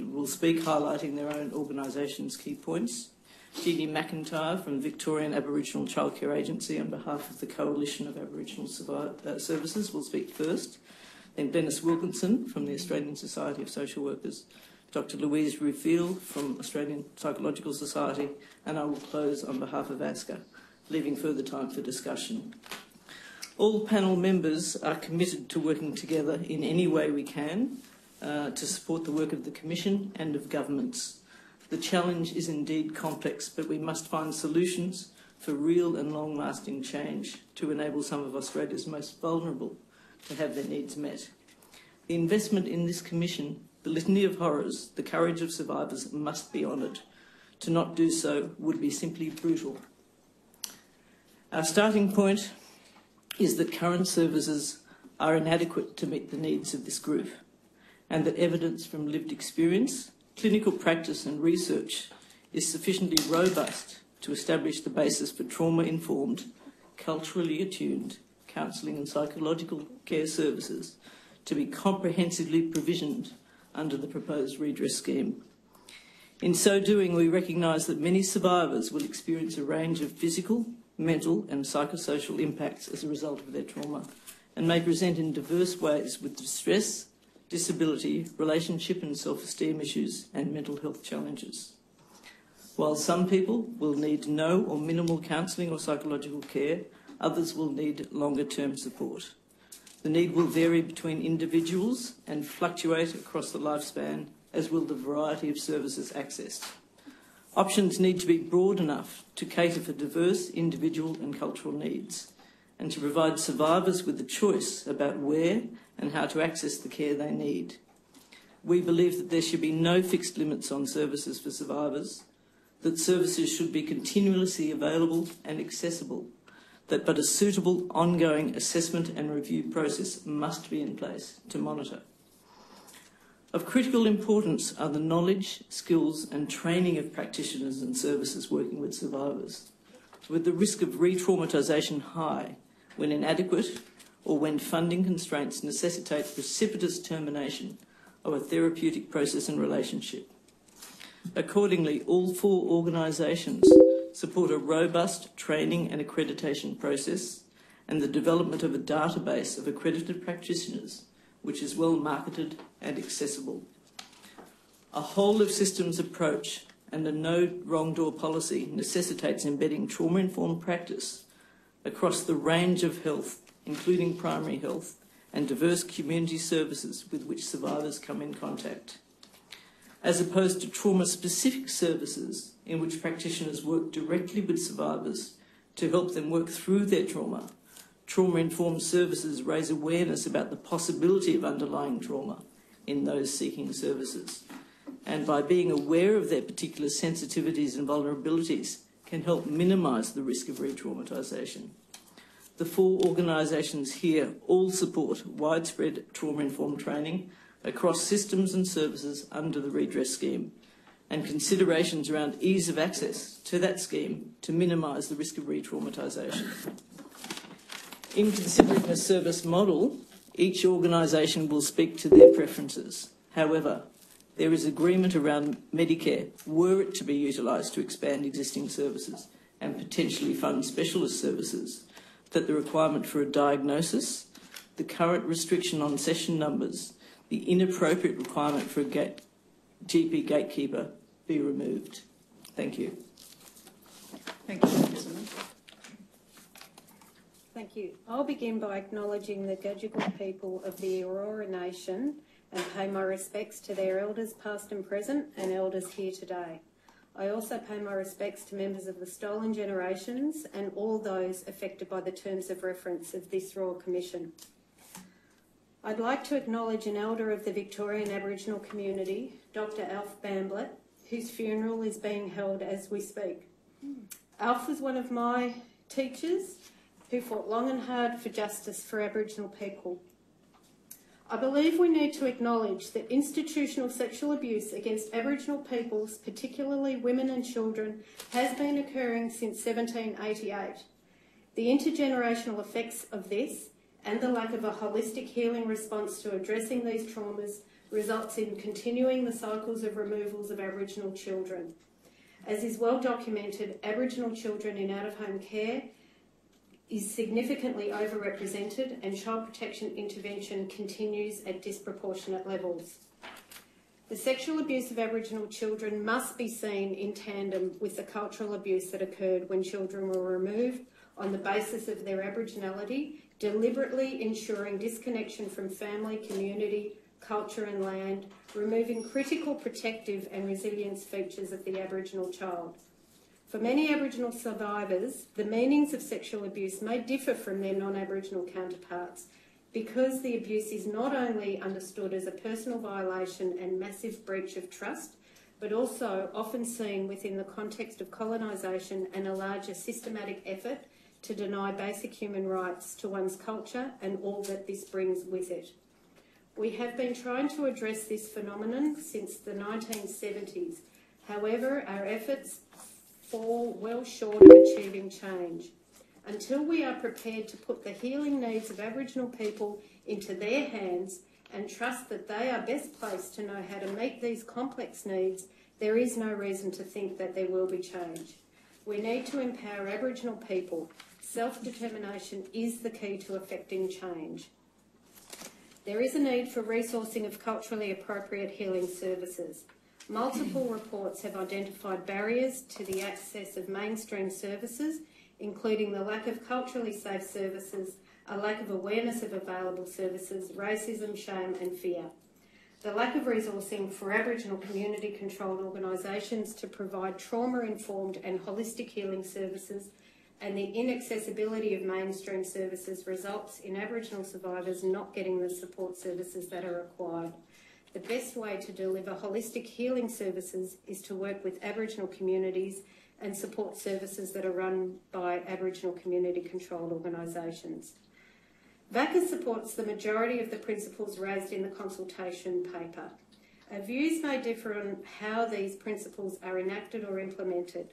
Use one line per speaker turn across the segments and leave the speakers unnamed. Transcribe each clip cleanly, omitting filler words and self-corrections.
will speak, highlighting their own organisation's key points. Jeannie McIntyre from the Victorian Aboriginal Childcare Agency on behalf of the Coalition of Aboriginal Services will speak first. Then Dennis Wilkinson from the Australian Society of Social Workers, Dr Louise Rufiel from Australian Psychological Society, and I will close on behalf of ASCA, leaving further time for discussion. All panel members are committed to working together in any way we can to support the work of the Commission and of governments. The challenge is indeed complex, but we must find solutions for real and long-lasting change to enable some of Australia's most vulnerable to have their needs met. The investment in this Commission, the litany of horrors, the courage of survivors must be honoured. To not do so would be simply brutal. Our starting point is that current services are inadequate to meet the needs of this group, and that evidence from lived experience, clinical practice and research is sufficiently robust to establish the basis for trauma-informed, culturally attuned counselling and psychological care services to be comprehensively provisioned under the proposed redress scheme. In so doing, we recognise that many survivors will experience a range of physical, mental and psychosocial impacts as a result of their trauma, and may present in diverse ways with distress, disability, relationship and self-esteem issues and mental health challenges. While some people will need no or minimal counselling or psychological care, others will need longer-term support. The need will vary between individuals and fluctuate across the lifespan, as will the variety of services accessed. Options need to be broad enough to cater for diverse individual and cultural needs, and to provide survivors with the choice about where and how to access the care they need. We believe that there should be no fixed limits on services for survivors, that services should be continuously available and accessible, but a suitable ongoing assessment and review process must be in place to monitor. Of critical importance are the knowledge, skills and training of practitioners and services working with survivors, with the risk of re-traumatisation high when inadequate or when funding constraints necessitate precipitous termination of a therapeutic process and relationship. Accordingly, all 4 organisations support a robust training and accreditation process and the development of a database of accredited practitioners which is well marketed and accessible. A whole-of-systems approach and a no wrong door policy necessitates embedding trauma-informed practice across the range of health, including primary health, and diverse community services with which survivors come in contact, as opposed to trauma-specific services in which practitioners work directly with survivors to help them work through their trauma. Trauma-informed services raise awareness about the possibility of underlying trauma in those seeking services, and by being aware of their particular sensitivities and vulnerabilities can help minimise the risk of re-traumatisation. The 4 organisations here all support widespread trauma-informed training across systems and services under the redress scheme, and considerations around ease of access to that scheme to minimise the risk of re-traumatisation. In considering a service model, each organisation will speak to their preferences. However, there is agreement around Medicare, were it to be utilised to expand existing services and potentially fund specialist services, that the requirement for a diagnosis, the current restriction on session numbers, the inappropriate requirement for a GP gatekeeper be removed. Thank you.
Thank you, Councillor. Thank you. I'll begin by acknowledging the Gadigal people of the Aurora Nation and pay my respects to their elders past and present and elders here today. I also pay my respects to members of the Stolen Generations and all those affected by the terms of reference of this Royal Commission. I'd like to acknowledge an elder of the Victorian Aboriginal community, Dr Alf Bamblett, whose funeral is being held as we speak. Alf was one of my teachers who fought long and hard for justice for Aboriginal people. I believe we need to acknowledge that institutional sexual abuse against Aboriginal peoples, particularly women and children, has been occurring since 1788. The intergenerational effects of this and the lack of a holistic healing response to addressing these traumas results in continuing the cycles of removals of Aboriginal children. As is well documented, Aboriginal children in out-of-home care is significantly overrepresented, and child protection intervention continues at disproportionate levels. The sexual abuse of Aboriginal children must be seen in tandem with the cultural abuse that occurred when children were removed on the basis of their Aboriginality, deliberately ensuring disconnection from family, community, culture and land, removing critical protective and resilience features of the Aboriginal child. For many Aboriginal survivors, the meanings of sexual abuse may differ from their non-Aboriginal counterparts because the abuse is not only understood as a personal violation and massive breach of trust, but also often seen within the context of colonisation and a larger systematic effort to deny basic human rights to one's culture and all that this brings with it. We have been trying to address this phenomenon since the 1970s. However, our efforts fall well short of achieving change. Until we are prepared to put the healing needs of Aboriginal people into their hands and trust that they are best placed to know how to meet these complex needs, there is no reason to think that there will be change. We need to empower Aboriginal people. Self-determination is the key to effecting change. There is a need for resourcing of culturally appropriate healing services. Multiple reports have identified barriers to the access of mainstream services, including the lack of culturally safe services, a lack of awareness of available services, racism, shame and fear. The lack of resourcing for Aboriginal community-controlled organisations to provide trauma-informed and holistic healing services, and the inaccessibility of mainstream services results in Aboriginal survivors not getting the support services that are required. The best way to deliver holistic healing services is to work with Aboriginal communities and support services that are run by Aboriginal community-controlled organisations. VACA supports the majority of the principles raised in the consultation paper. Our views may differ on how these principles are enacted or implemented.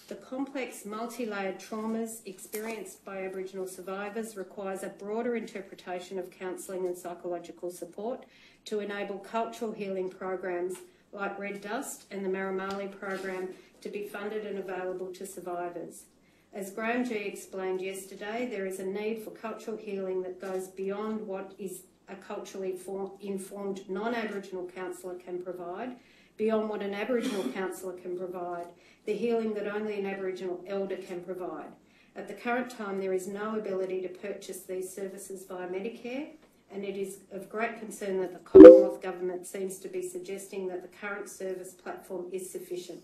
The complex, multi-layered traumas experienced by Aboriginal survivors requires a broader interpretation of counselling and psychological support to enable cultural healing programs like Red Dust and the Maramali program to be funded and available to survivors. As Graham G explained yesterday, there is a need for cultural healing that goes beyond what is a culturally informed non-Aboriginal counsellor can provide, beyond what an Aboriginal counsellor can provide, the healing that only an Aboriginal elder can provide. At the current time, there is no ability to purchase these services via Medicare, and it is of great concern that the Commonwealth Government seems to be suggesting that the current service platform is sufficient.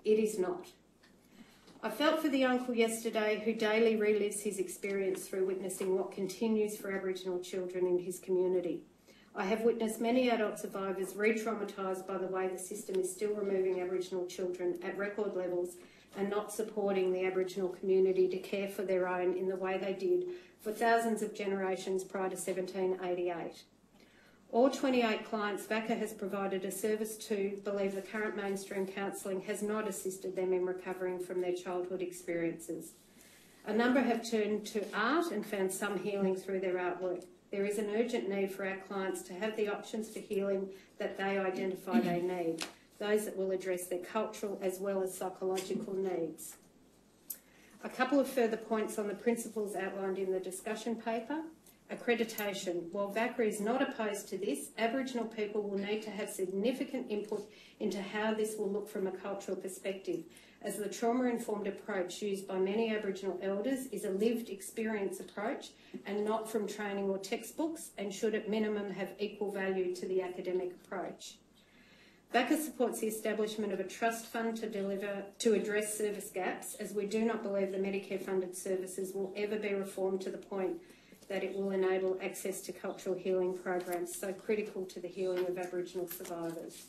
It is not. I felt for the uncle yesterday who daily relives his experience through witnessing what continues for Aboriginal children in his community. I have witnessed many adult survivors re-traumatised by the way the system is still removing Aboriginal children at record levels and not supporting the Aboriginal community to care for their own in the way they did for thousands of generations prior to 1788. All 28 clients VACA has provided a service to believe the current mainstream counselling has not assisted them in recovering from their childhood experiences. A number have turned to art and found some healing through their artwork. There is an urgent need for our clients to have the options for healing that they identify they need, those that will address their cultural as well as psychological needs. A couple of further points on the principles outlined in the discussion paper. Accreditation. While VACA is not opposed to this, Aboriginal people will need to have significant input into how this will look from a cultural perspective, as the trauma-informed approach used by many Aboriginal elders is a lived experience approach and not from training or textbooks, and should at minimum have equal value to the academic approach. VACA supports the establishment of a trust fund to address service gaps, as we do not believe the Medicare-funded services will ever be reformed to the point that it will enable access to cultural healing programs so critical to the healing of Aboriginal survivors.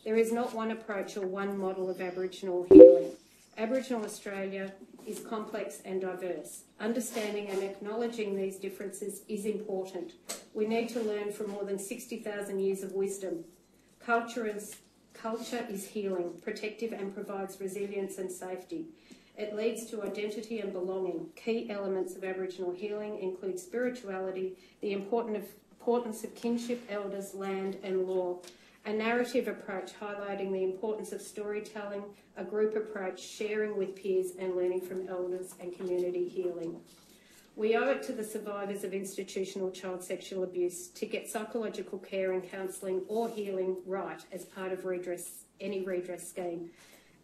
There is not one approach or one model of Aboriginal healing. Aboriginal Australia is complex and diverse. Understanding and acknowledging these differences is important. We need to learn from more than 60,000 years of wisdom. Culture is healing, protective and provides resilience and safety. It leads to identity and belonging. Key elements of Aboriginal healing include spirituality, the importance importance of kinship, elders, land and law. A narrative approach highlighting the importance of storytelling, a group approach, sharing with peers and learning from elders and community healing. We owe it to the survivors of institutional child sexual abuse to get psychological care and counselling or healing right as part of any redress scheme.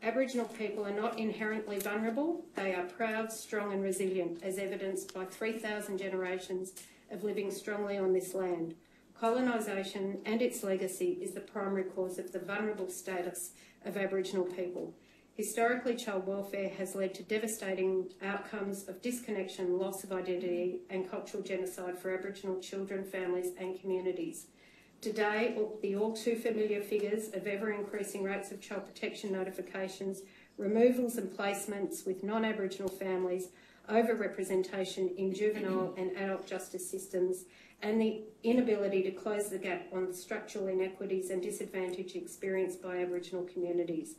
Aboriginal people are not inherently vulnerable. They are proud, strong and resilient, as evidenced by 3,000 generations of living strongly on this land. Colonisation and its legacy is the primary cause of the vulnerable status of Aboriginal people. Historically, child welfare has led to devastating outcomes of disconnection, loss of identity and cultural genocide for Aboriginal children, families and communities. Today, the all too familiar figures of ever-increasing rates of child protection notifications, removals and placements with non-Aboriginal families, over-representation in juvenile and adult justice systems, and the inability to close the gap on structural inequities and disadvantage experienced by Aboriginal communities.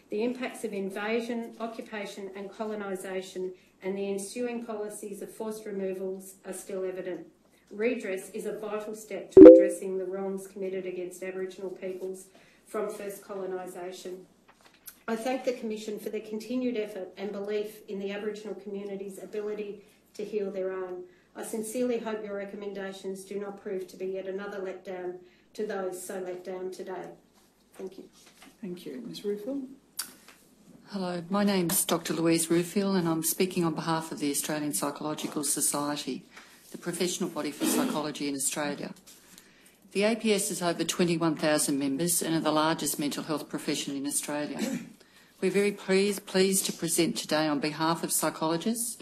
The impacts of invasion, occupation and colonisation and the ensuing policies of forced removals are still evident. Redress is a vital step to addressing the wrongs committed against Aboriginal peoples from first colonisation. I thank the Commission for their continued effort and belief in the Aboriginal community's ability to heal their own. I sincerely hope your recommendations do not prove to be yet another letdown to those so let down today. Thank you.
Thank you. Ms Rufill.
Hello, my name is Dr Louise Rufill and I'm speaking on behalf of the Australian Psychological Society, the professional body for psychology in Australia. The APS has over 21,000 members and are the largest mental health profession in Australia. We're very pleased to present today on behalf of psychologists,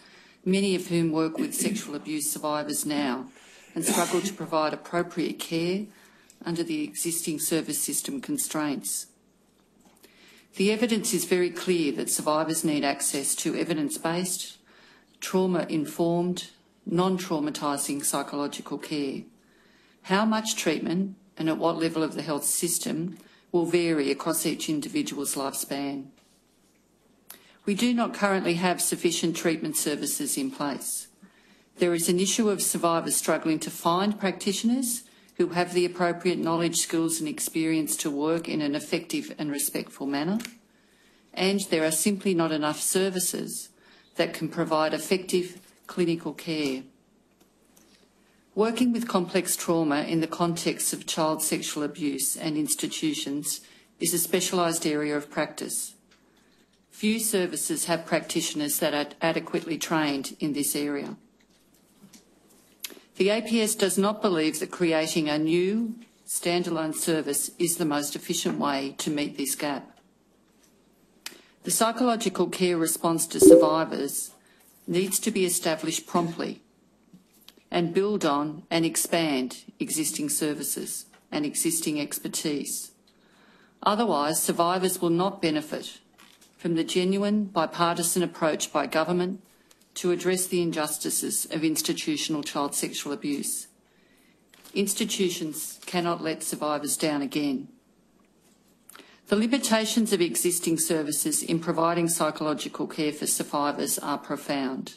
many of whom work with sexual abuse survivors now and struggle to provide appropriate care under the existing service system constraints. The evidence is very clear that survivors need access to evidence-based, trauma-informed, non-traumatising psychological care. How much treatment and at what level of the health system will vary across each individual's lifespan. We do not currently have sufficient treatment services in place. There is an issue of survivors struggling to find practitioners who have the appropriate knowledge, skills and experience to work in an effective and respectful manner, and there are simply not enough services that can provide effective clinical care. Working with complex trauma in the context of child sexual abuse and institutions is a specialised area of practice. Few services have practitioners that are adequately trained in this area. The APS does not believe that creating a new standalone service is the most efficient way to meet this gap. The psychological care response to survivors needs to be established promptly and build on and expand existing services and existing expertise. Otherwise, survivors will not benefit from the genuine bipartisan approach by government to address the injustices of institutional child sexual abuse. Institutions cannot let survivors down again. The limitations of existing services in providing psychological care for survivors are profound.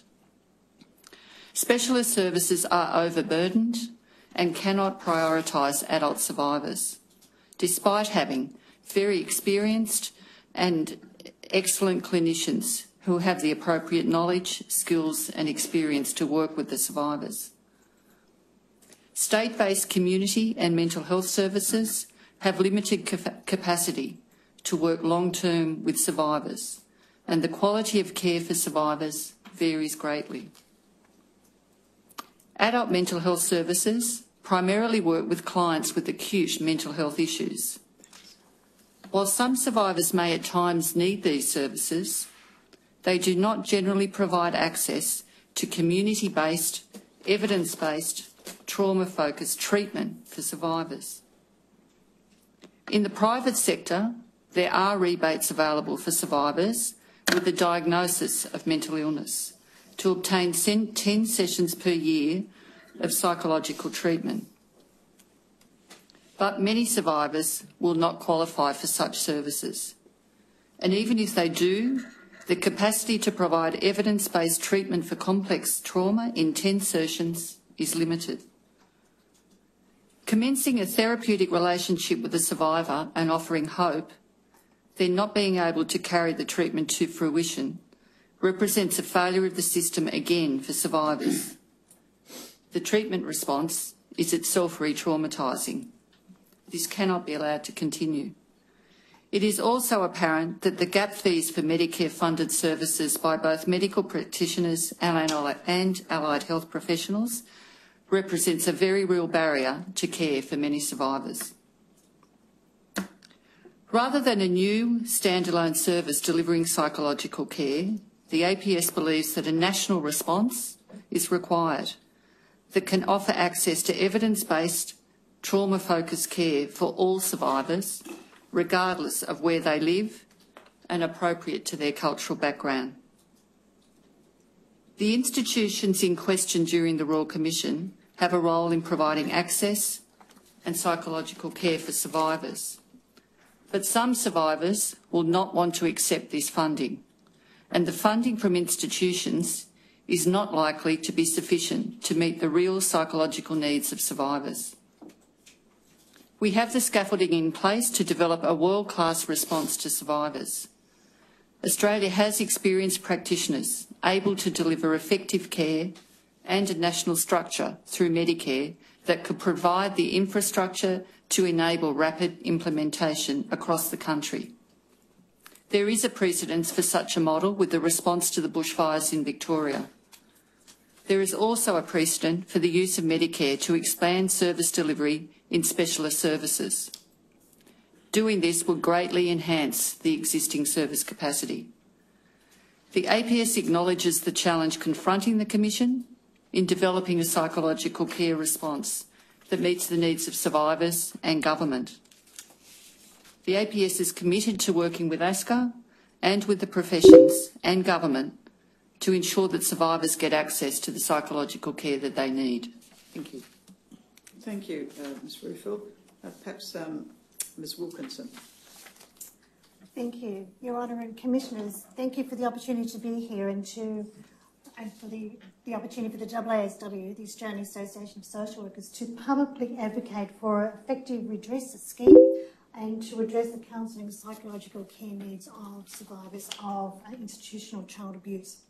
Specialist services are overburdened and cannot prioritise adult survivors, despite having very experienced and excellent clinicians who have the appropriate knowledge, skills and experience to work with the survivors. State-based community and mental health services have limited capacity to work long-term with survivors, and the quality of care for survivors varies greatly. Adult mental health services primarily work with clients with acute mental health issues. While some survivors may at times need these services, they do not generally provide access to community-based, evidence-based, trauma-focused treatment for survivors. In the private sector, there are rebates available for survivors with the diagnosis of mental illness to obtain 10 sessions per year of psychological treatment. But many survivors will not qualify for such services. And even if they do, the capacity to provide evidence-based treatment for complex trauma in 10 sessions is limited. Commencing a therapeutic relationship with the survivor and offering hope, then not being able to carry the treatment to fruition, represents a failure of the system again for survivors. The treatment response is itself re-traumatising. This cannot be allowed to continue. It is also apparent that the gap fees for Medicare-funded services by both medical practitioners and allied health professionals represents a very real barrier to care for many survivors. Rather than a new standalone service delivering psychological care, the APS believes that a national response is required that can offer access to evidence-based, trauma-focused care for all survivors, regardless of where they live and appropriate to their cultural background. The institutions in question during the Royal Commission have a role in providing access and psychological care for survivors. But some survivors will not want to accept this funding, and the funding from institutions is not likely to be sufficient to meet the real psychological needs of survivors. We have the scaffolding in place to develop a world-class response to survivors. Australia has experienced practitioners able to deliver effective care and a national structure through Medicare that could provide the infrastructure to enable rapid implementation across the country. There is a precedence for such a model with the response to the bushfires in Victoria. There is also a precedent for the use of Medicare to expand service delivery in specialist services. Doing this will greatly enhance the existing service capacity. The APS acknowledges the challenge confronting the Commission in developing a psychological care response that meets the needs of survivors and government. The APS is committed to working with ASCA and with the professions and government to ensure that survivors get access to the psychological care that they need. Thank you.
Thank you, Ms Rufill. Perhaps Ms Wilkinson.
Thank you, Your Honour and Commissioners. Thank you for the opportunity to be here and for the opportunity for the AASW, the Australian Association of Social Workers, to publicly advocate for an effective redress scheme and to address the counselling and psychological care needs of survivors of institutional child abuse.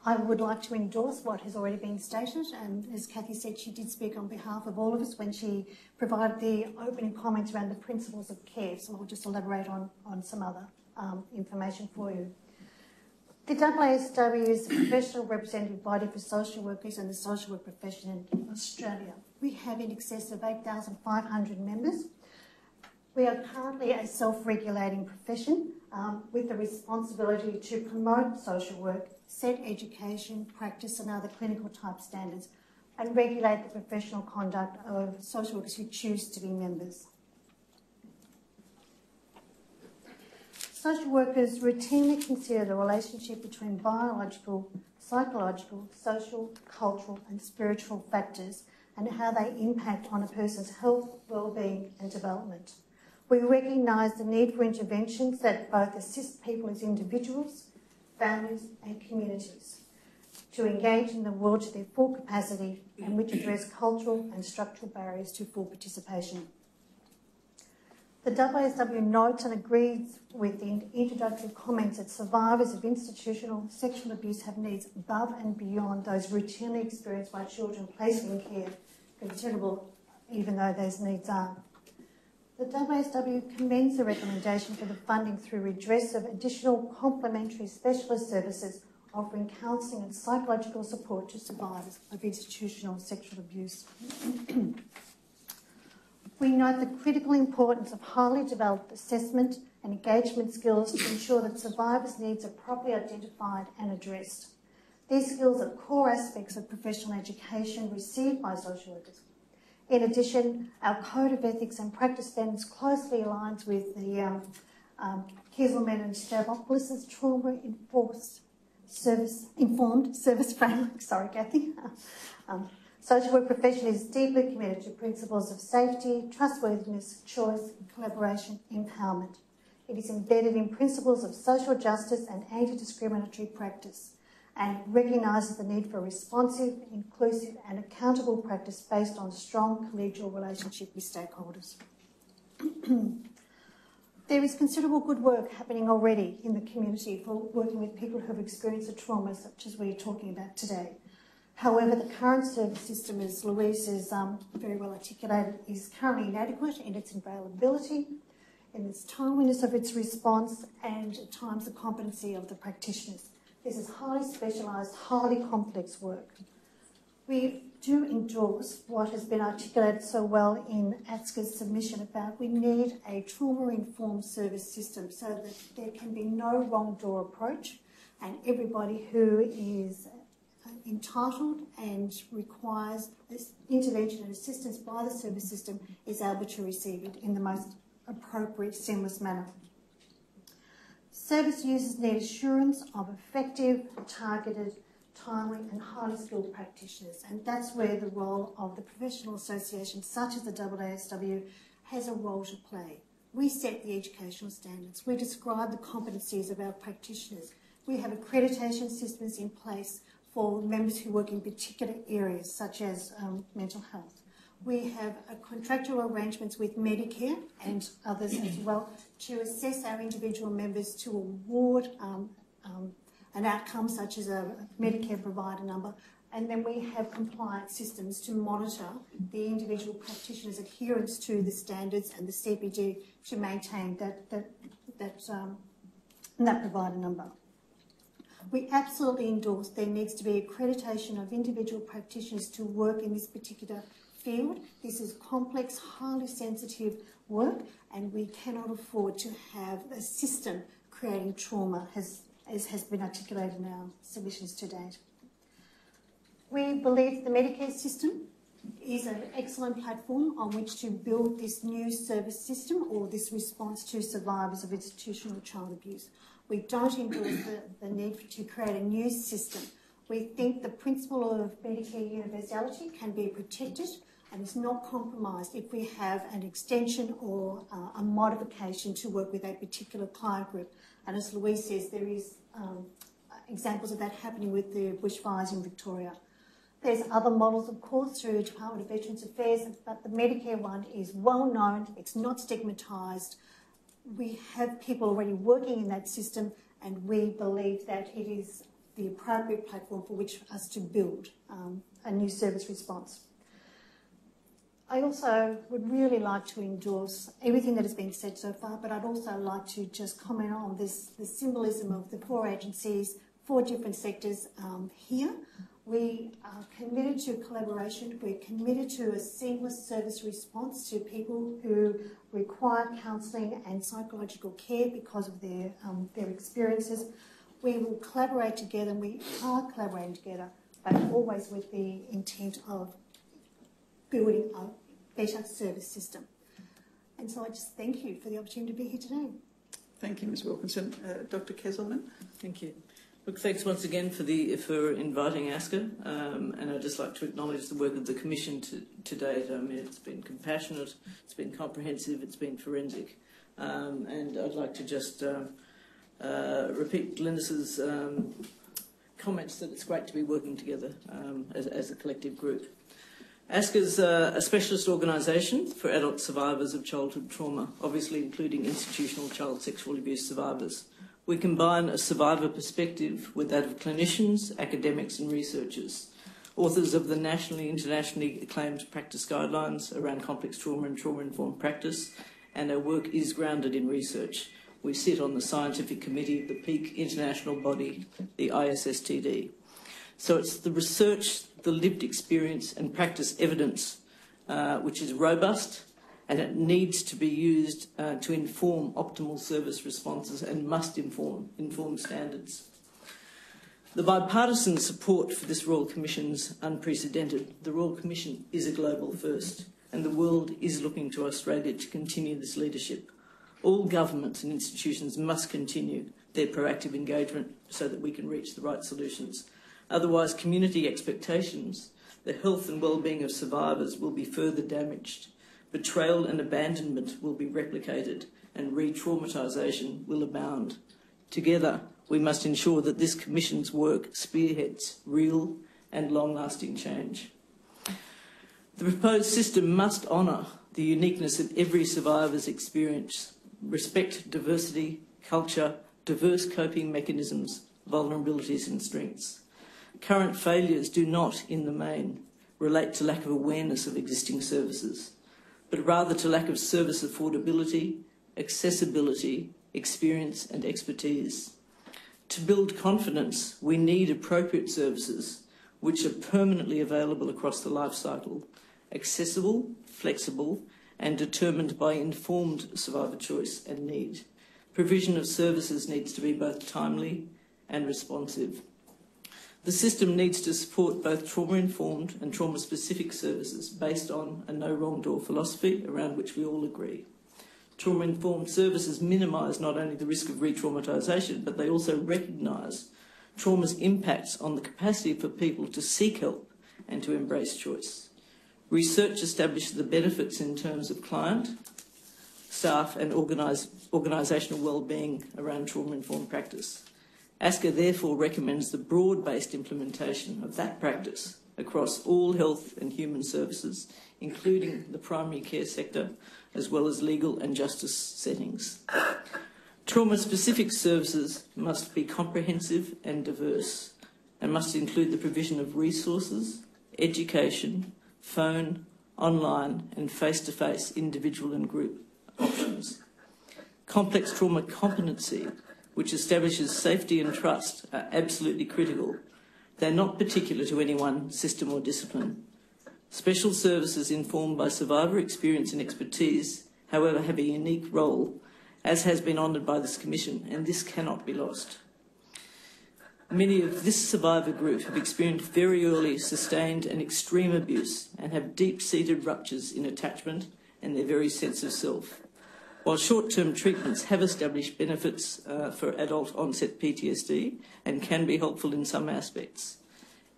I would like to endorse what has already been stated, and as Cathy said, she did speak on behalf of all of us when she provided the opening comments around the principles of care, so I'll just elaborate on some other information for you. The AASW is the professional representative body for social workers and the social work profession in Australia. We have in excess of 8,500 members. We are currently a self-regulating profession with the responsibility to promote social work, set education, practice and other clinical type standards, and regulate the professional conduct of social workers who choose to be members. Social workers routinely consider the relationship between biological, psychological, social, cultural and spiritual factors and how they impact on a person's health, well-being and development. We recognise the need for interventions that both assist people as individuals, families and communities to engage in the world to their full capacity and which address cultural and structural barriers to full participation. The AASW notes and agrees with the introductory comments that survivors of institutional sexual abuse have needs above and beyond those routinely experienced by children placed in care, considerable even though those needs are. The AASW commends the recommendation for the funding through redress of additional complementary specialist services offering counselling and psychological support to survivors of institutional sexual abuse. We note the critical importance of highly developed assessment and engagement skills to ensure that survivors' needs are properly identified and addressed. These skills are core aspects of professional education received by social workers. In addition, our Code of Ethics and Practice Standards closely aligns with the Kieselman and Stavropoulos' trauma-informed service framework. Sorry, Cathy. Social work profession is deeply committed to principles of safety, trustworthiness, choice, collaboration, empowerment. It is embedded in principles of social justice and anti-discriminatory practice and recognises the need for responsive, inclusive and accountable practice based on strong collegial relationship with stakeholders. There is considerable good work happening already in the community for working with people who have experienced a trauma such as we're talking about today. However, the current service system, as Louise has very well articulated, is currently inadequate in its availability, in its timeliness of its response, and at times the competency of the practitioners. This is highly specialised, highly complex work. We do endorse what has been articulated so well in ATSCA's submission about we need a trauma-informed service system so that there can be no wrong door approach, and everybody who is entitled and requires this intervention and assistance by the service system is able to receive it in the most appropriate, seamless manner. Service users need assurance of effective, targeted, timely and highly skilled practitioners, and that's where the role of the professional associations such as the AASW has a role to play. We set the educational standards, we describe the competencies of our practitioners, we have accreditation systems in place for members who work in particular areas such as mental health. We have contractual arrangements with Medicare and others as well to assess our individual members to award an outcome such as a Medicare provider number, and then we have compliance systems to monitor the individual practitioner's adherence to the standards and the CPD to maintain that provider number. We absolutely endorse there needs to be accreditation of individual practitioners to work in this particular field. This is complex, highly sensitive work, and we cannot afford to have a system creating trauma as has been articulated in our submissions to date. We believe the Medicare system is an excellent platform on which to build this new service system or this response to survivors of institutional child abuse. We don't endorse the need to create a new system. We think the principle of Medicare universality can be protected and is not compromised if we have an extension or a modification to work with a particular client group. And as Louise says, there is examples of that happening with the bushfires in Victoria. There's other models, of course, through the Department of Veterans Affairs, but the Medicare one is well known, it's not stigmatised. We have people already working in that system, and we believe that it is the appropriate platform for which us to build a new service response. I also would really like to endorse everything that has been said so far, but I'd also like to just comment on the symbolism of the 4 agencies, 4 different sectors here. We are committed to collaboration. We're committed to a seamless service response to people who require counselling and psychological care because of their experiences. We will collaborate together, and we are collaborating together, but always with the intent of building a better service system. And so I just thank you for the opportunity to be here today.
Thank you, Ms Wilkinson. Dr Kezelman.
Thank you. Look, thanks once again for inviting ASCA, and I'd just like to acknowledge the work of the Commission to date. I mean, it's been compassionate, it's been comprehensive, it's been forensic, and I'd like to just repeat Glynis's comments that it's great to be working together as a collective group. ASCA is a specialist organisation for adult survivors of childhood trauma, obviously including institutional child sexual abuse survivors. We combine a survivor perspective with that of clinicians, academics and researchers, authors of the nationally and internationally acclaimed practice guidelines around complex trauma and trauma-informed practice, and our work is grounded in research. We sit on the scientific committee of the peak international body, the ISSTD. So it's the research, the lived experience and practice evidence which is robust, and it needs to be used to inform optimal service responses and must inform standards. The bipartisan support for this Royal Commission's unprecedented. The Royal Commission is a global first, and the world is looking to Australia to continue this leadership. All governments and institutions must continue their proactive engagement so that we can reach the right solutions. Otherwise, community expectations, the health and well-being of survivors will be further damaged. Betrayal and abandonment will be replicated, and re-traumatisation will abound. Together, we must ensure that this Commission's work spearheads real and long-lasting change. The proposed system must honour the uniqueness of every survivor's experience, respect diversity, culture, diverse coping mechanisms, vulnerabilities and strengths. Current failures do not, in the main, relate to lack of awareness of existing services, but rather to lack of service affordability, accessibility, experience and expertise. To build confidence, we need appropriate services which are permanently available across the life cycle, accessible, flexible and determined by informed survivor choice and need. Provision of services needs to be both timely and responsive. The system needs to support both trauma-informed and trauma-specific services based on a no wrong door philosophy around which we all agree. Trauma-informed services minimise not only the risk of re-traumatisation, but they also recognise trauma's impacts on the capacity for people to seek help and to embrace choice. Research establishes the benefits in terms of client, staff and organisational well-being around trauma-informed practice. ASCA therefore recommends the broad-based implementation of that practice across all health and human services, including the primary care sector, as well as legal and justice settings. Trauma-specific services must be comprehensive and diverse and must include the provision of resources, education, phone, online and face-to-face individual and group options. Complex trauma competency, which establishes safety and trust, are absolutely critical. They're not particular to any one system or discipline. Special services informed by survivor experience and expertise, however, have a unique role, as has been honoured by this Commission, and this cannot be lost. Many of this survivor group have experienced very early, sustained and extreme abuse and have deep-seated ruptures in attachment and their very sense of self. While short-term treatments have established benefits for adult onset PTSD and can be helpful in some aspects,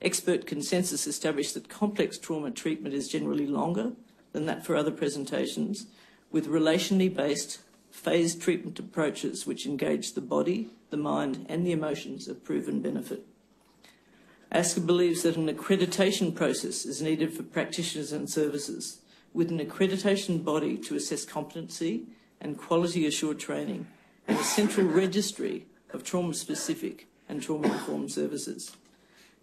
expert consensus established that complex trauma treatment is generally longer than that for other presentations, with relationally based phased treatment approaches which engage the body, the mind and the emotions of proven benefit. ASCA believes that an accreditation process is needed for practitioners and services, with an accreditation body to assess competency and quality-assured training, and a central registry of trauma-specific and trauma-informed services.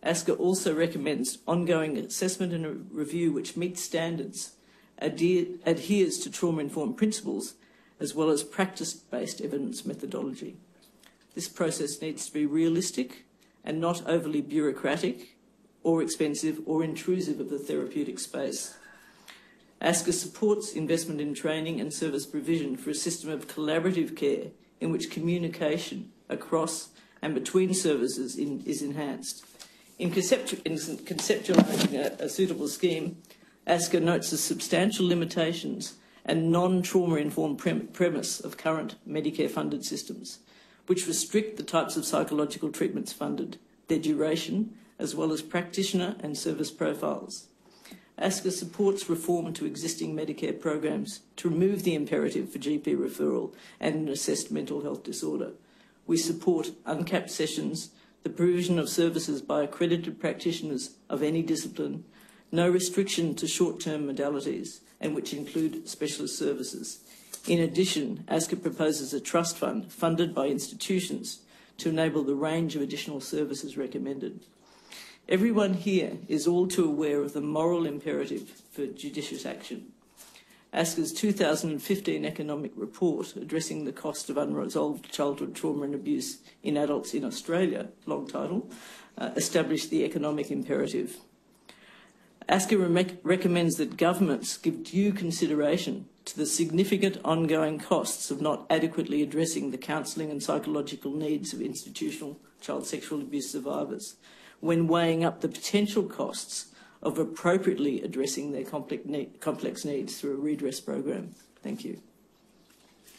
ASCA also recommends ongoing assessment and a review which meets standards, adheres to trauma-informed principles, as well as practice-based evidence methodology. This process needs to be realistic and not overly bureaucratic or expensive or intrusive of the therapeutic space. ASCA supports investment in training and service provision for a system of collaborative care in which communication across and between services is enhanced. In conceptualising a suitable scheme, ASCA notes the substantial limitations and non-trauma-informed premise of current Medicare-funded systems, which restrict the types of psychological treatments funded, their duration, as well as practitioner and service profiles. ASCA supports reform to existing Medicare programs to remove the imperative for GP referral and an assessed mental health disorder. We support uncapped sessions, the provision of services by accredited practitioners of any discipline, no restriction to short-term modalities, and which include specialist services. In addition, ASCA proposes a trust fund funded by institutions to enable the range of additional services recommended. Everyone here is all too aware of the moral imperative for judicious action. ASCA's 2015 economic report addressing the cost of unresolved childhood trauma and abuse in adults in Australia, long title, established the economic imperative. ASCA recommends that governments give due consideration to the significant ongoing costs of not adequately addressing the counselling and psychological needs of institutional child sexual abuse survivors when weighing up the potential costs of appropriately addressing their complex needs through a redress program. Thank you.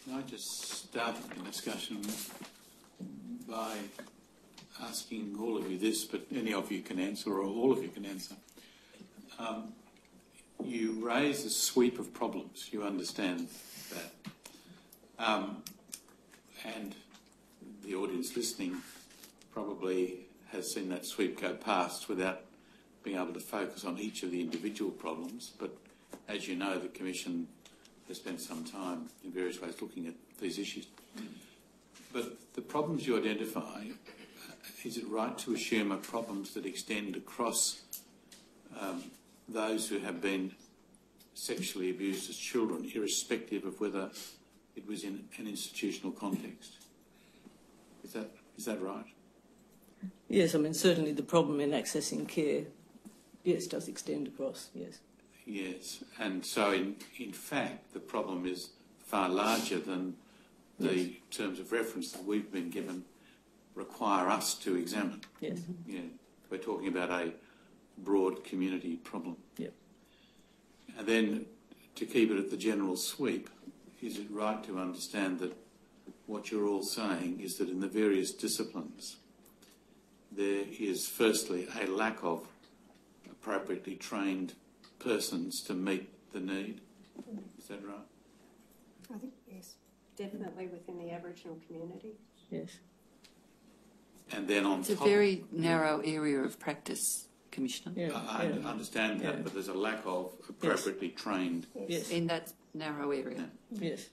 Can I just start the discussion by asking all of you this, but any of you can answer, or all of you can answer. You raise a sweep of problems, you understand that. And the audience listening probably has seen that sweep go past without being able to focus on each of the individual problems. But as you know, the Commission has spent some time in various ways looking at these issues. But the problems you identify, is it right to assume are problems that extend across those who have been sexually abused as children, irrespective of whether it was in an institutional context? Is that right?
Yes, I mean, certainly the problem in accessing care, yes, does extend across, yes.
Yes, and so in fact the problem is far larger than the terms of reference that we've been given require us to examine.
Yes.
Yeah, we're talking about a broad community problem.
Yep.
And then to keep it at the general sweep, is it right to understand that what you're all saying is that in the various disciplines there is firstly a lack of appropriately trained persons to meet the need? Is that right?
I think yes.
Definitely within the Aboriginal community.
Yes.
And then on
It's a
top,
very narrow area of practice, Commissioner.
Yeah.
I understand that,
Yeah.
but there's a lack of appropriately trained.
Yes.
In that narrow area.
Yes.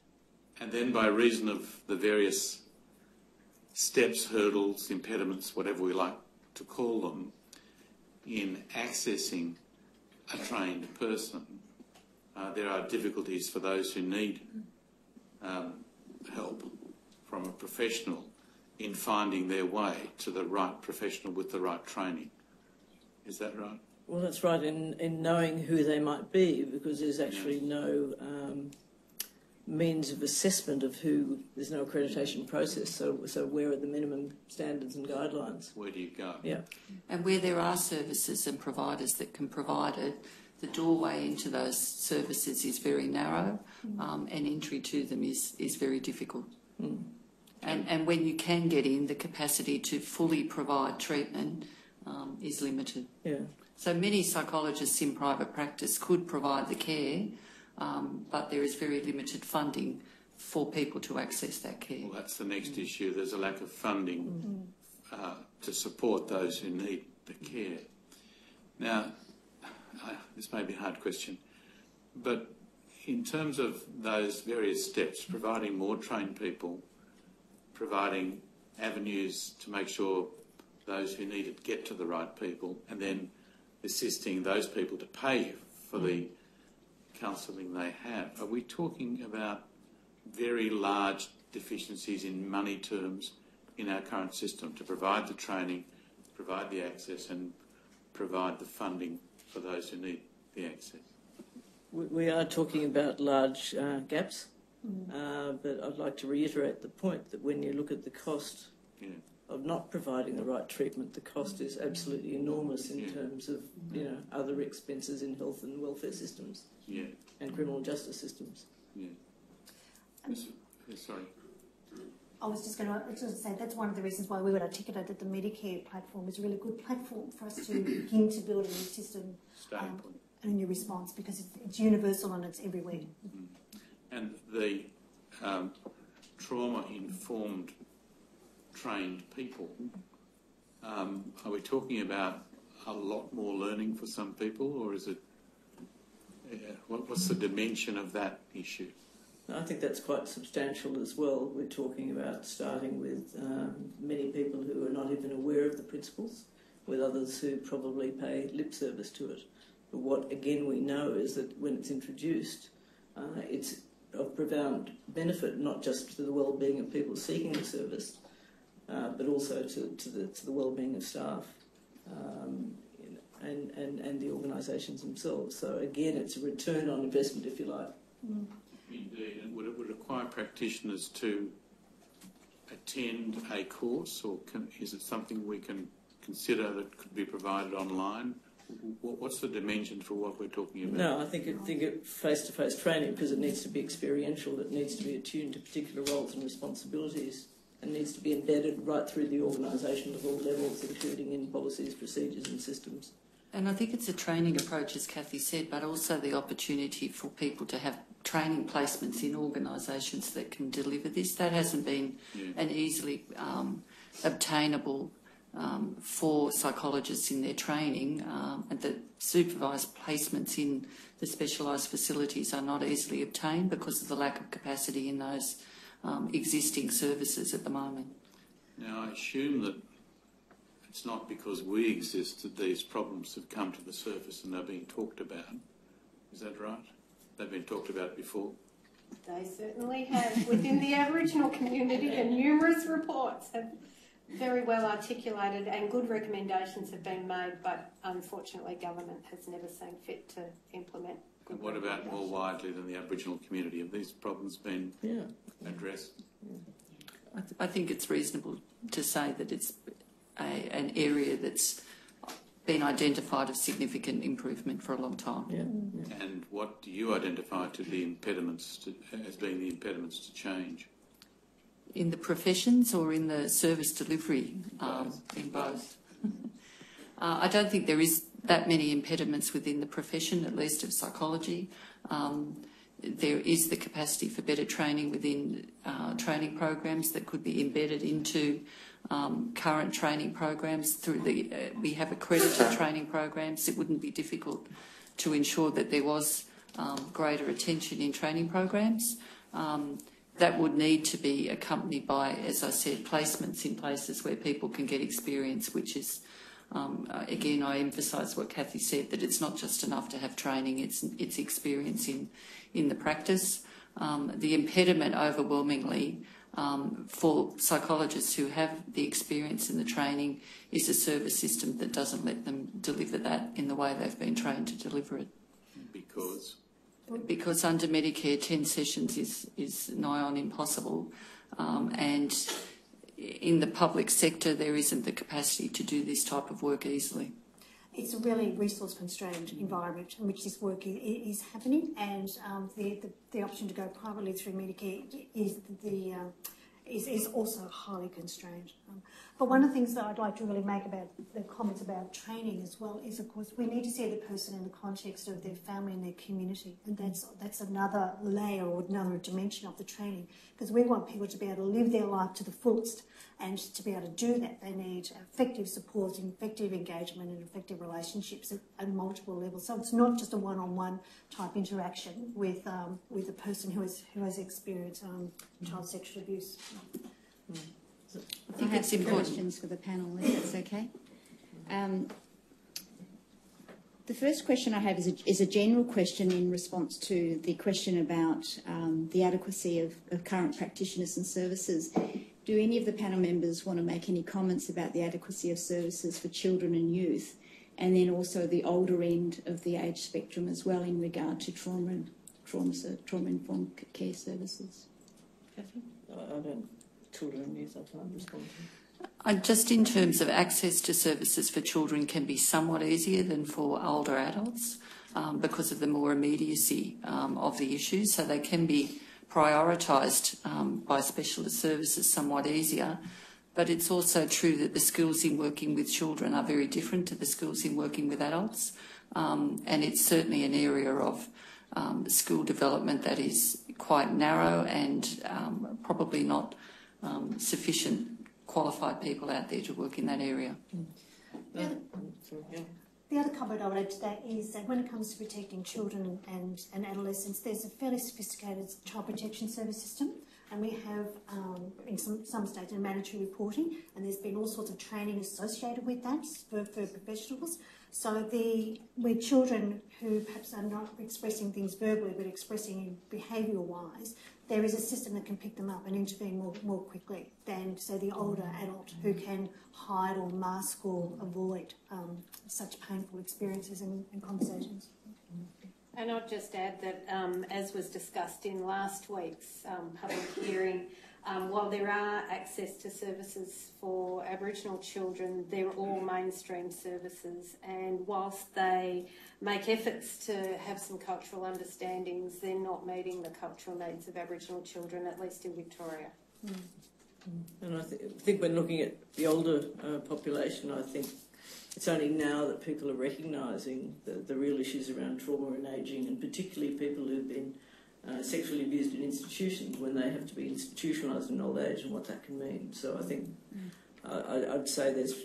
And then by reason of the various steps, hurdles, impediments, whatever we like to call them, in accessing a trained person, there are difficulties for those who need help from a professional in finding their way to the right professional with the right training. Is that right?
Well, that's right, in knowing who they might be, because there's actually no means of assessment of who. There's no accreditation process, so where are the minimum standards and guidelines?
Where do you go?
Yeah.
And where there are services and providers that can provide it, the doorway into those services is very narrow, and entry to them is very difficult.
Mm.
And when you can get in, the capacity to fully provide treatment is limited.
Yeah.
So many psychologists in private practice could provide the care, but there is very limited funding for people to access that care.
Well, that's the next issue. There's a lack of funding to support those who need the care. Now, this may be a hard question, but in terms of those various steps, providing more trained people, providing avenues to make sure those who need it get to the right people, and then assisting those people to pay for the counselling they have, are we talking about very large deficiencies in money terms in our current system to provide the training, provide the access and provide the funding for those who need the access?
We are talking about large gaps, but I'd like to reiterate the point that when you look at the cost of not providing the right treatment, the cost is absolutely enormous in terms of other expenses in health and welfare systems and criminal justice systems.
Sorry.
I was just going to say that's one of the reasons why we would articulate that the Medicare platform is a really good platform for us to begin to build a new system and a new response, because it's universal and it's everywhere.
And the trauma-informed trained people, are we talking about a lot more learning for some people, or is it, what's the dimension of that issue?
I think that's quite substantial as well. We're talking about starting with many people who are not even aware of the principles, with others who probably pay lip service to it. But what, again, we know is that when it's introduced, it's of profound benefit, not just to the well-being of people seeking the service, but also to the well-being of staff and the organisations themselves. So, again, it's a return on investment, if you like.
Indeed. And would it require practitioners to attend a course, or is it something we can consider that could be provided online? What's the dimension for what we're talking about?
No, I think it face-to-face training, because it needs to be experiential, it needs to be attuned to particular roles and responsibilities, and needs to be embedded right through the organisation at all levels, including in policies, procedures and systems.
And I think it's a training approach, as Kathy said, but also the opportunity for people to have training placements in organisations that can deliver this. That hasn't been an easily obtainable for psychologists in their training, and that supervised placements in the specialised facilities are not easily obtained because of the lack of capacity in those existing services at the moment.
Now, I assume that it's not because we exist that these problems have come to the surface and they're being talked about. Is that right? They've been talked about before?
They certainly have within the Aboriginal community, and numerous reports have very well articulated and good recommendations have been made, but unfortunately government has never seen fit to implement.
And what about more widely than the Aboriginal community? Have these problems been addressed?
I think it's reasonable to say that it's an area that's been identified of significant improvement for a long time.
Yeah.
And what do you identify to the impediments as being the impediments to change?
In the professions or in the service delivery? In both. I don't think there is that many impediments within the profession, at least of psychology. There is the capacity for better training within training programs that could be embedded into current training programs through we have accredited training programs. It wouldn't be difficult to ensure that there was greater attention in training programs. That would need to be accompanied by, as I said, placements in places where people can get experience, which is, again, I emphasise what Kathy said, that it's not just enough to have training, it's experience in the practice. The impediment overwhelmingly for psychologists who have the experience and the training is a service system that doesn't let them deliver that in the way they've been trained to deliver it. Because under Medicare 10 sessions is nigh on impossible, and in the public sector there isn't the capacity to do this type of work easily.
It's a really resource-constrained environment in which this work is happening, and the option to go privately through Medicare is also highly constrained. But one of the things that I'd like to really make about the comments about training as well is, of course, we need to see the person in the context of their family and their community, and that's another layer or another dimension of the training, because we want people to be able to live their life to the fullest, and to be able to do that they need effective support, effective engagement and effective relationships at multiple levels. So it's not just a one-on-one type interaction with a person who has experienced child sexual abuse.
I think it's important.
Questions for the panel, if that's okay. The first question I have is a general question in response to the question about the adequacy of current practitioners and services. Do any of the panel members want to make any comments about the adequacy of services for children and youth, and then also the older end of the age spectrum as well in regard to trauma-informed care services?
Kathy? I don't. Children and youth, I can't respond to.
Just in terms of access to services for children can be somewhat easier than for older adults because of the more immediacy of the issues, so they can be prioritised by specialist services somewhat easier. But it's also true that the skills in working with children are very different to the skills in working with adults, and it's certainly an area of skill development that is quite narrow and probably not sufficient qualified people out there to work in that area.
The other comment I would add to that is that when it comes to protecting children and adolescents, there's a fairly sophisticated child protection service system, and we have in some states a mandatory reporting, and there's been all sorts of training associated with that for professionals. So with children who perhaps are not expressing things verbally but expressing behavioural-wise, there is a system that can pick them up and intervene more quickly than, say, the older adult who can hide or mask or avoid such painful experiences and conversations.
And I'll just add that, as was discussed in last week's public hearing, while there are access to services for Aboriginal children, they're all mainstream services, and whilst they make efforts to have some cultural understandings, they're not meeting the cultural needs of Aboriginal children, at least in Victoria.
And I think when looking at the older population, I think it's only now that people are recognising the real issues around trauma and ageing, and particularly people who've been sexually abused in institutions when they have to be institutionalised in old age and what that can mean. So I think I'd say there's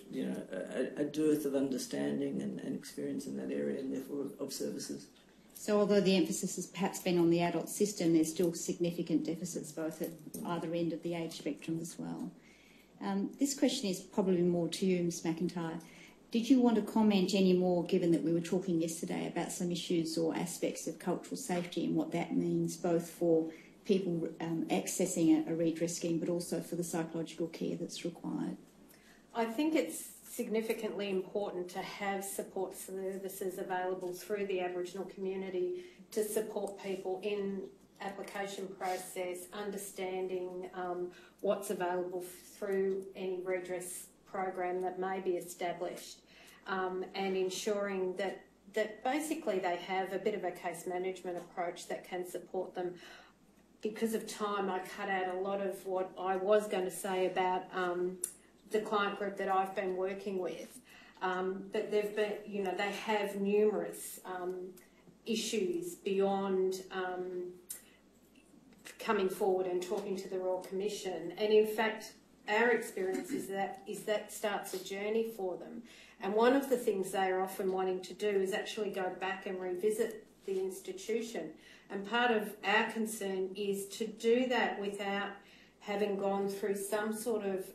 a dearth of understanding and experience in that area, and therefore of services.
So although the emphasis has perhaps been on the adult system, there's still significant deficits both at either end of the age spectrum as well. This question is probably more to you, Ms McIntyre. Did you want to comment any more, given that we were talking yesterday about some issues or aspects of cultural safety and what that means both for people accessing a redress scheme but also for the psychological care that's required?
I think it's significantly important to have support services available through the Aboriginal community to support people in application process, understanding what's available through any redress program that may be established, and ensuring that basically they have a bit of a case management approach that can support them. Because of time, I cut out a lot of what I was going to say about the client group that I've been working with. But they've been, they have numerous issues beyond coming forward and talking to the Royal Commission. And in fact, our experience is that starts a journey for them. And one of the things they are often wanting to do is actually go back and revisit the institution. And part of our concern is to do that without having gone through some sort of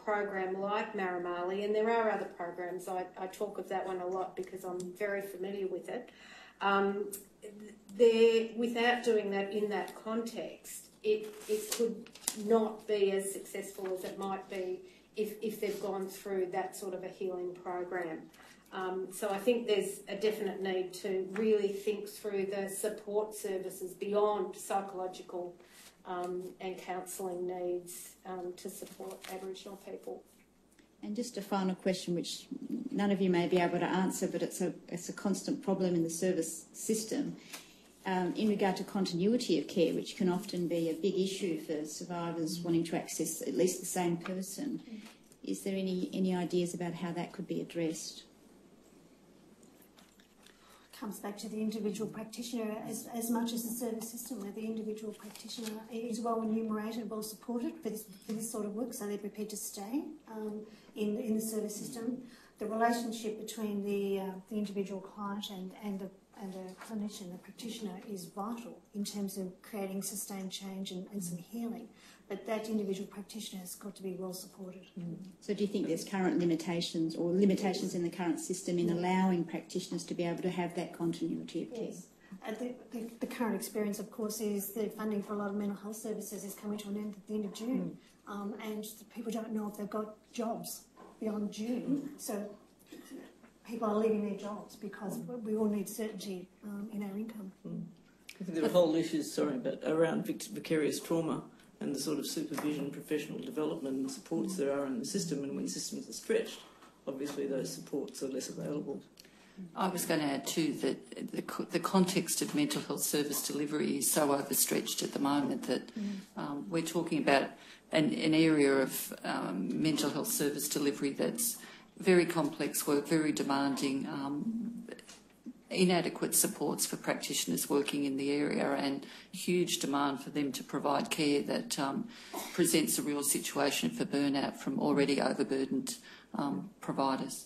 program like Maramali, and there are other programs. I talk of that one a lot because I'm very familiar with it. Without doing that in that context, it could not be as successful as it might be if they've gone through that sort of a healing program. So I think there's a definite need to really think through the support services beyond psychological and counselling needs to support Aboriginal people.
And just a final question, which none of you may be able to answer, but it's a constant problem in the service system. In regard to continuity of care, which can often be a big issue for survivors wanting to access at least the same person, is there any ideas about how that could be addressed?
Comes back to the individual practitioner as much as the service system, where the individual practitioner is well enumerated, well supported for this sort of work, so they're prepared to stay in the service system. The relationship between the individual client and the clinician, the practitioner, is vital in terms of creating sustained change and some healing. But that individual practitioner has got to be well supported.
So do you think there's current limitations or limitations in the current system in allowing practitioners to be able to have that continuity of care?
Yes. The current experience, of course, is the funding for a lot of mental health services is coming to an end at the end of June. And people don't know if they've got jobs beyond June. So people are leaving their jobs because we all need certainty in our income.
I think there are whole issues, around vicarious trauma and the sort of supervision, professional development and supports there are in the system, and when systems are stretched, obviously those supports are less available.
I was going to add too that the context of mental health service delivery is so overstretched at the moment that we're talking about an area of mental health service delivery that's very complex work, very demanding, inadequate supports for practitioners working in the area, and huge demand for them to provide care that presents a real situation for burnout from already overburdened providers.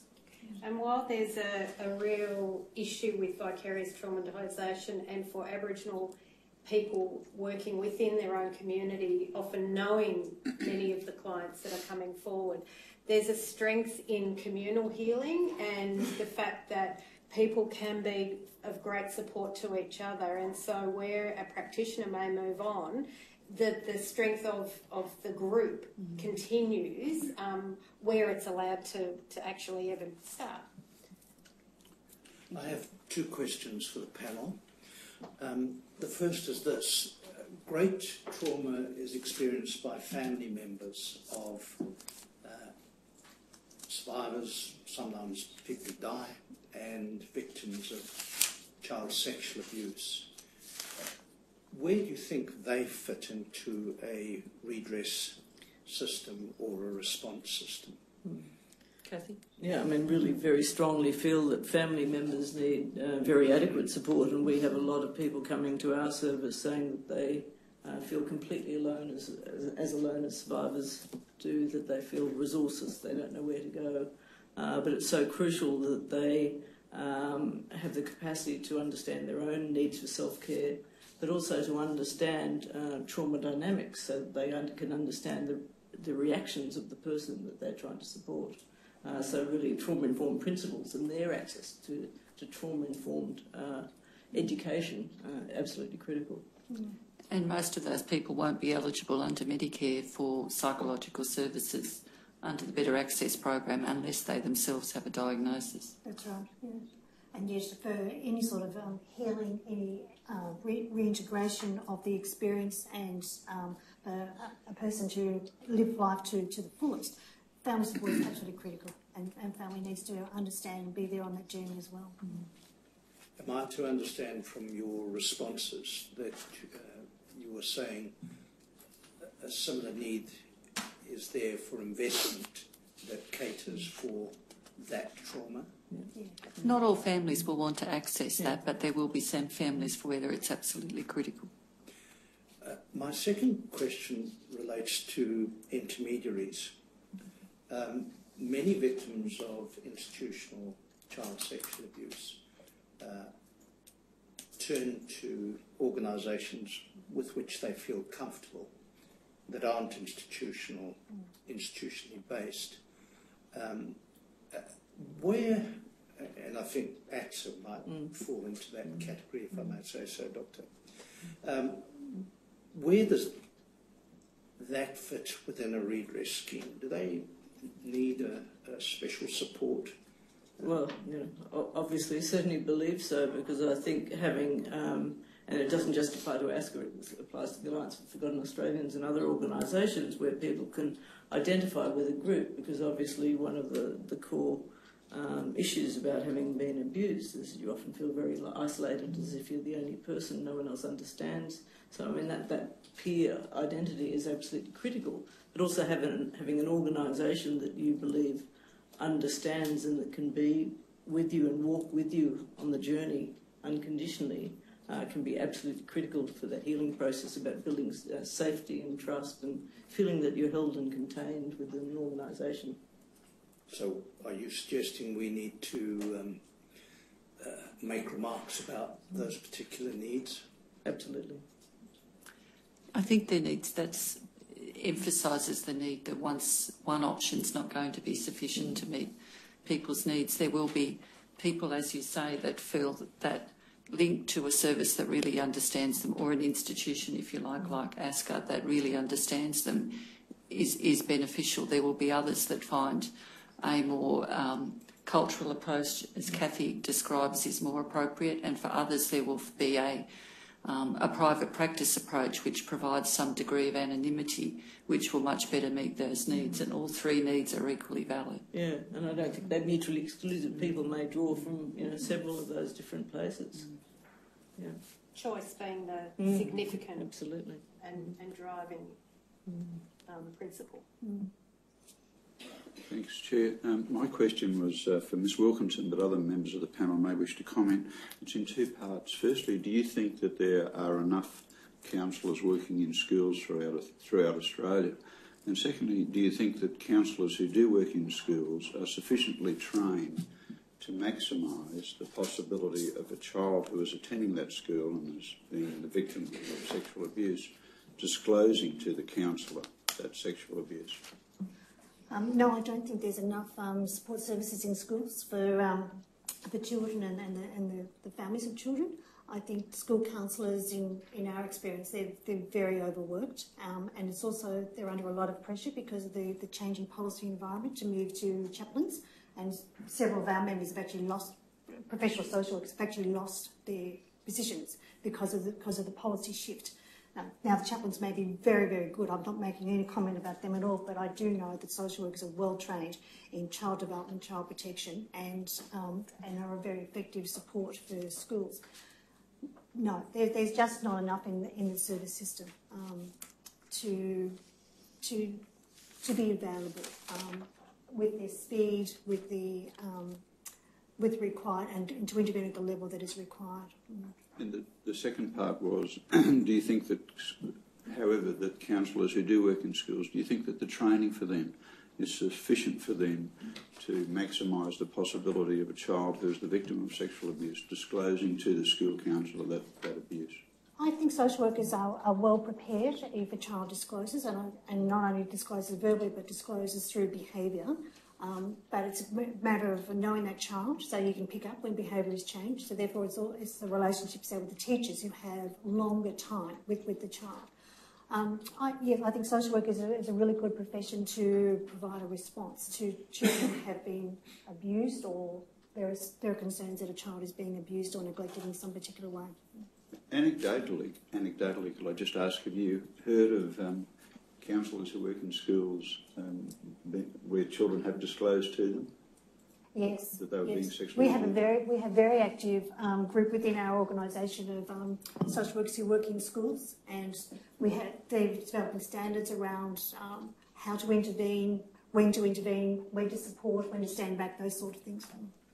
And while there's a real issue with vicarious traumatisation and for Aboriginal people working within their own community, often knowing many of the clients that are coming forward, there's a strength in communal healing and the fact that people can be of great support to each other. And so where a practitioner may move on, the strength of the group continues where it's allowed to actually even start.
I have two questions for the panel. The first is this. Great trauma is experienced by family members of survivors, sometimes people who die, and victims of child sexual abuse. Where do you think they fit into a redress system or a response system?
Kathy? Yeah, really very strongly feel that family members need very adequate support, and we have a lot of people coming to our service saying that they feel completely alone as alone as survivors do, that they feel resourceless, they don't know where to go. But it's so crucial that they have the capacity to understand their own needs for self-care, but also to understand trauma dynamics so that they can understand the reactions of the person that they're trying to support. So really trauma-informed principles and their access to trauma-informed education absolutely critical.
And most of those people won't be eligible under Medicare for psychological services under the Better Access program unless they themselves have a diagnosis.
That's right, yes. And yes, for any sort of healing, any reintegration of the experience and a person to live life to the fullest, family support is absolutely critical, and family needs to understand and be there on that journey as well.
Am I to understand from your responses that you were saying a similar need is there for investment that caters for that trauma?
Yeah.
Not all families will want to access that, but there will be some families for where it's absolutely critical.
My second question relates to intermediaries. Many victims of institutional child sexual abuse turn to organisations with which they feel comfortable that aren't institutionally based. Where, and I think AXA might fall into that category, if I may say so, Doctor, where does that fit within a redress scheme? Do they need a special support?
Well, obviously, certainly believe so, because I think having, and it doesn't just apply to ASCA, it applies to the Alliance for Forgotten Australians and other organisations where people can identify with a group, because obviously one of the core issues about having been abused is you often feel very isolated, as if you're the only person, no one else understands. So, I mean, that peer identity is absolutely critical, but also having an organisation that you believe understands and that can be with you and walk with you on the journey unconditionally can be absolutely critical for the healing process about building safety and trust and feeling that you're held and contained within an organisation.
So are you suggesting we need to make remarks about those particular needs?
Absolutely.
I think there needs, that emphasises the need that once one option's not going to be sufficient to meet people's needs, there will be people, as you say, that feel that link to a service that really understands them, or an institution, if you like ASCA, that really understands them is beneficial. There will be others that find a more cultural approach, as Kathy describes, is more appropriate, and for others there will be a private practice approach which provides some degree of anonymity which will much better meet those needs, and all three needs are equally valid. Yeah,
and I don't think they're mutually exclusive. People may draw from several of those different places. Yeah.
Choice being the significant
absolutely
and driving principle.
Thanks, Chair. My question was for Ms Wilkinson, but other members of the panel may wish to comment. It's in two parts. Firstly, do you think that there are enough counsellors working in schools throughout Australia? And secondly, do you think that counsellors who do work in schools are sufficiently trained to maximise the possibility of a child who is attending that school and is being the victim of sexual abuse disclosing to the counsellor that sexual abuse?
No, I don't think there's enough support services in schools for children and the families of children. I think school counsellors, in our experience, they're very overworked, and it's also they're under a lot of pressure because of the changing policy environment to move to chaplains, and several of our members have actually lost, professional social workers have actually lost their positions because of the policy shift. Now, the chaplains may be very, very good. I'm not making any comment about them at all, but I do know that social workers are well trained in child development, child protection, and are a very effective support for schools. No, there's just not enough in the service system to be available with the speed, with required, and to intervene at the level that is required.
And the second part was, do you think that however, that counsellors who do work in schools, do you think that the training for them is sufficient for them to maximise the possibility of a child who is the victim of sexual abuse disclosing to the school counsellor that abuse?
I think social workers are well prepared if a child discloses, and not only discloses verbally but discloses through behaviour. But it's a matter of knowing that child so you can pick up when behaviour has changed. So therefore it's the relationships there with the teachers who have longer time with the child. I think social work is a really good profession to provide a response to children who have been abused, or there are concerns that a child is being abused or neglected in some particular way.
Anecdotally, could I just ask, have you heard of counsellors who work in schools where children have disclosed to them?
Yes,
that they were being sexually
we have a very active group within our organisation of social workers who work in schools, and they're developing standards around how to intervene, when to support, when to stand back, those sort of things.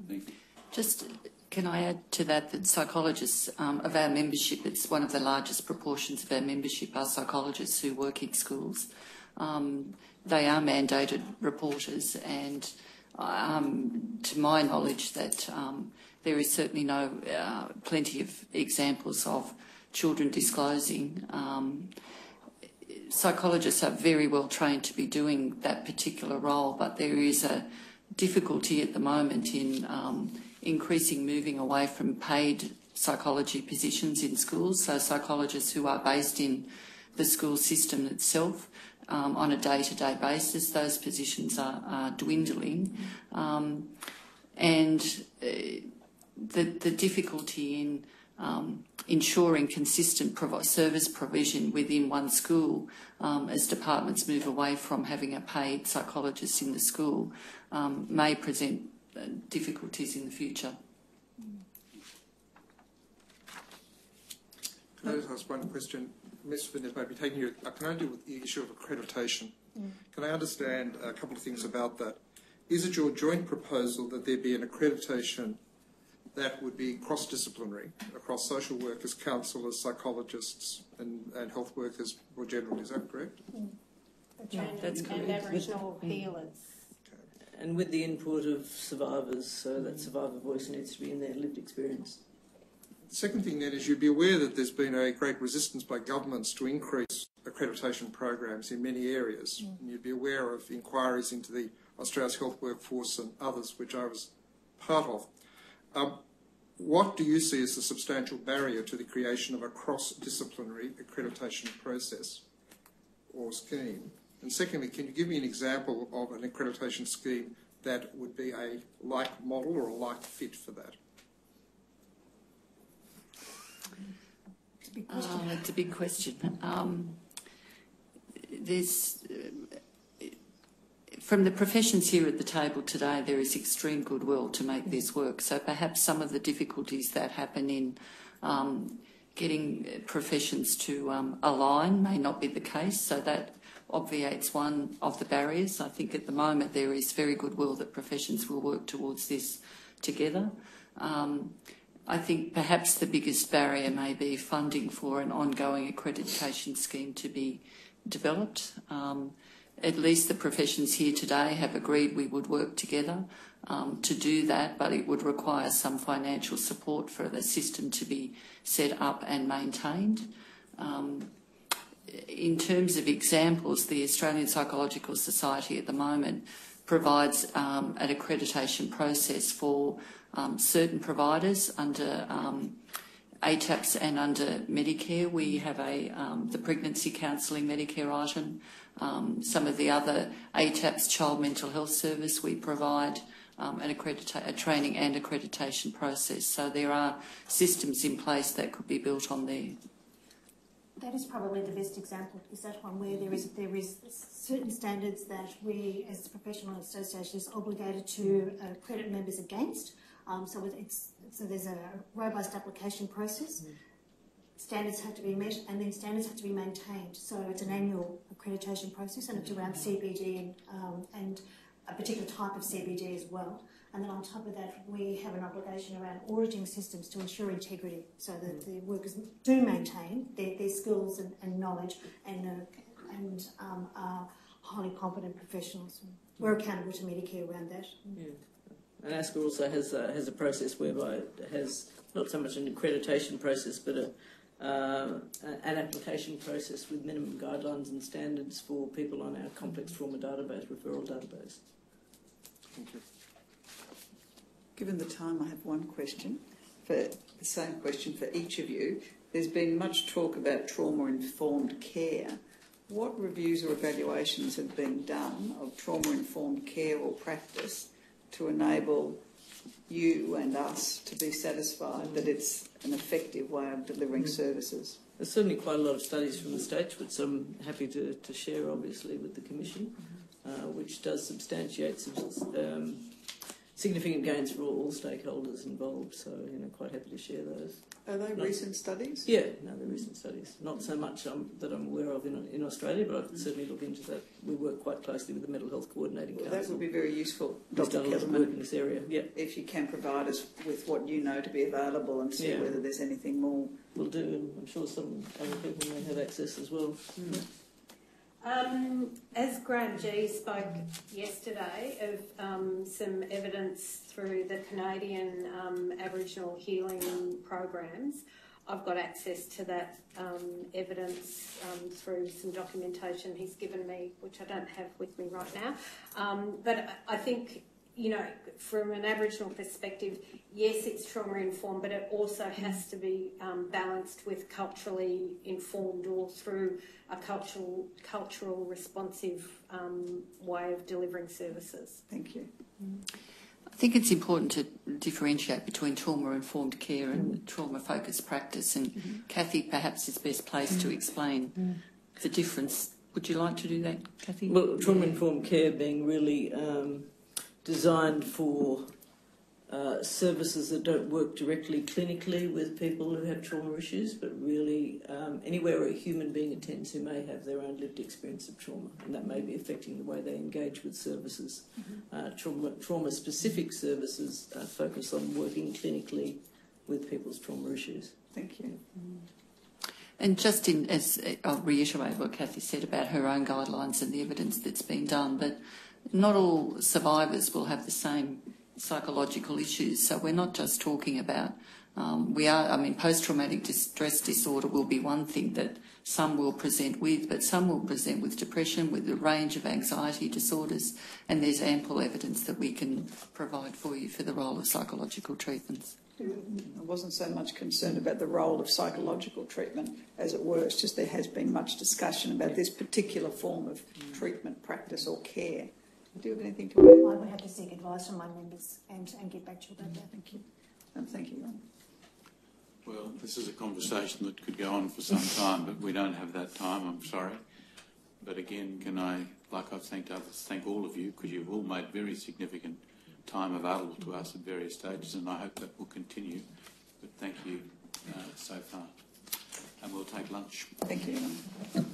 Thank you.
Just can I add to that psychologists of our membership, it's one of the largest proportions of our membership are psychologists who work in schools. They are mandated reporters, and to my knowledge that there is certainly plenty of examples of children disclosing. Psychologists are very well trained to be doing that particular role, but there is a difficulty at the moment in increasing moving away from paid psychology positions in schools, so psychologists who are based in the school system itself on a day-to-day basis. Those positions are dwindling, and the difficulty in ensuring consistent service provision within one school as departments move away from having a paid psychologist in the school may present difficulties in the future.
Can I just ask one question? Ms. Finnis may be taking you. Can I deal with the issue of accreditation? Can I understand a couple of things about that? Is it your joint proposal that there be an accreditation that would be cross-disciplinary across social workers, counsellors, psychologists and health workers more generally? Is that correct?
That's correct.
And Aboriginal healers.
And with the input of survivors, so that survivor voice needs to be in their lived experience.
The second thing then is you'd be aware that there's been a great resistance by governments to increase accreditation programs in many areas. And you'd be aware of inquiries into the Australia's health workforce and others, which I was part of. What do you see as the substantial barrier to the creation of a cross-disciplinary accreditation process or scheme? And secondly, can you give me an example of an accreditation scheme that would be a like model or a like fit for that?
It's a big question. From the professions here at the table today, there is extreme goodwill to make this work. So perhaps some of the difficulties that happen in getting professions to align may not be the case. So that obviates one of the barriers. I think at the moment there is very goodwill that professions will work towards this together. I think perhaps the biggest barrier may be funding for an ongoing accreditation scheme to be developed. At least the professions here today have agreed we would work together to do that, but it would require some financial support for the system to be set up and maintained. In terms of examples, the Australian Psychological Society at the moment provides an accreditation process for certain providers under ATAPS and under Medicare. We have the pregnancy counselling Medicare item. Some of the other ATAPS child mental health service, we provide a training and accreditation process. So there are systems in place that could be built on there.
That is probably the best example, is that one where there is certain standards that we as a professional association is obligated to accredit members against. So there's a robust application process. Standards have to be met, and then standards have to be maintained. So it's an annual accreditation process, and it's around CBD and a particular type of CBD as well. And then on top of that, we have an obligation around auditing systems to ensure integrity so that the workers do maintain their skills and knowledge and are highly competent professionals. We're accountable to Medicare around that.
Yeah. And ASCA also has a process whereby it has not so much an accreditation process, but an application process with minimum guidelines and standards for people on our complex trauma database, referral database.
Thank you.
Given the time, I have one question, for the same question for each of you. There's been much talk about trauma-informed care. What reviews or evaluations have been done of trauma-informed care or practice to enable you and us to be satisfied that it's an effective way of delivering services?
There's certainly quite a lot of studies from the States, which I'm happy to share, obviously, with the Commission, which does substantiate significant gains for all stakeholders involved. So, quite happy to share those.
Are they recent studies?
Yeah, no, they're recent studies. Not so much that I'm aware of in Australia, but I can certainly look into that. We work quite closely with the Mental Health Coordinating Council.
That would be very useful,
We've
Dr.
done a lot of work in this area. Yeah,
if you can provide us with what you know to be available and see whether there's anything more.
We'll do, and I'm sure some other people may have access as well.
As Grant G spoke yesterday of some evidence through the Canadian Aboriginal healing programs, I've got access to that evidence through some documentation he's given me, which I don't have with me right now. But I think, from an Aboriginal perspective, yes, it's trauma-informed, but it also has to be balanced with culturally informed or through a cultural responsive way of delivering services.
Thank you.
I think it's important to differentiate between trauma-informed care and trauma-focused practice, and Kathy perhaps is best placed to explain the difference. Would you like to do that, Kathy?
Well, trauma-informed care being really designed for services that don't work directly clinically with people who have trauma issues, but really anywhere where a human being attends who may have their own lived experience of trauma, and that may be affecting the way they engage with services. Trauma-specific services focus on working clinically with people's trauma issues.
Thank you.
And just I'll reiterate what Kathy said about her own guidelines and the evidence that's been done, but not all survivors will have the same psychological issues. So we're not just talking about, post-traumatic stress disorder will be one thing that some will present with, but some will present with depression, with a range of anxiety disorders, and there's ample evidence that we can provide for you for the role of psychological treatments.
I wasn't so much concerned about the role of psychological treatment, as it were. It's just there has been much discussion about this particular form of treatment, practice or care. Do you have anything to add?
I would have to seek advice from my members and get back to you about that.
Thank you. Thank you, Ron.
Well, this is a conversation that could go on for some time, but we don't have that time, I'm sorry. But again, can I, like I've thanked others, thank all of you, because you've all made very significant time available to us at various stages, and I hope that will continue. But thank you so far. And we'll take lunch.
Thank you, Ron.